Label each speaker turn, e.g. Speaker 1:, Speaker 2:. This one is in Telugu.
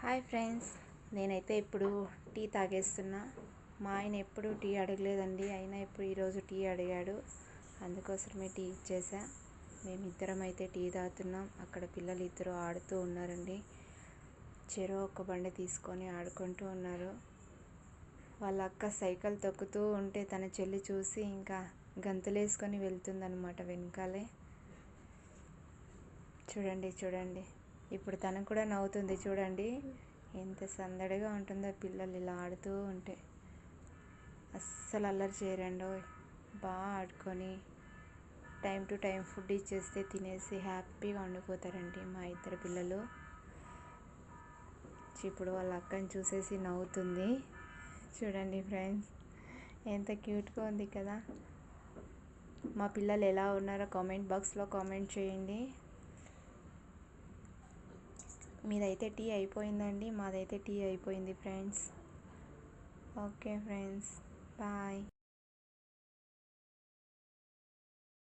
Speaker 1: హాయ్ ఫ్రెండ్స్, నేనైతే ఇప్పుడు టీ తాగేస్తున్నా. మా ఆయన ఎప్పుడు టీ అడగలేదండి, అయినా ఇప్పుడు ఈరోజు టీ అడిగాడు. అందుకోసమే టీ ఇచ్చేసా. మేమిద్దరం అయితే టీ తాగుతున్నాం. అక్కడ పిల్లలు ఇద్దరు ఆడుతూ ఉన్నారండి. చెరో ఒక బండి తీసుకొని ఆడుకుంటూ ఉన్నారు. వాళ్ళ అక్క సైకిల్ తొక్కుతూ ఉంటే తన చెల్లి చూసి ఇంకా గంతులేసుకొని వెళ్తుందన్నమాట వెనకాలే. చూడండి, ఇప్పుడు తనకు కూడా నవ్వుతుంది. చూడండి ఎంత సందడిగా ఉంటుందో పిల్లలు ఇలా ఆడుతూ ఉంటే. అస్సలు అల్లరి చేయరండో. బాగా ఆడుకొని టైం టు టైం ఫుడ్ ఇచ్చేస్తే తినేసి హ్యాపీగా ఉండిపోతారండి మా ఇద్దరు పిల్లలు. ఇప్పుడు వాళ్ళ అక్కని చూసేసి నవ్వుతుంది. చూడండి ఫ్రెండ్స్, ఎంత క్యూట్గా ఉంది కదా. మా పిల్లలు ఎలా ఉన్నారో కామెంట్ బాక్స్లో కామెంట్ చేయండి. మీదైతే టీ అయిపోయిందండి, మాదైతే టీ అయిపోయింది ఫ్రెండ్స్. Okay friends, bye.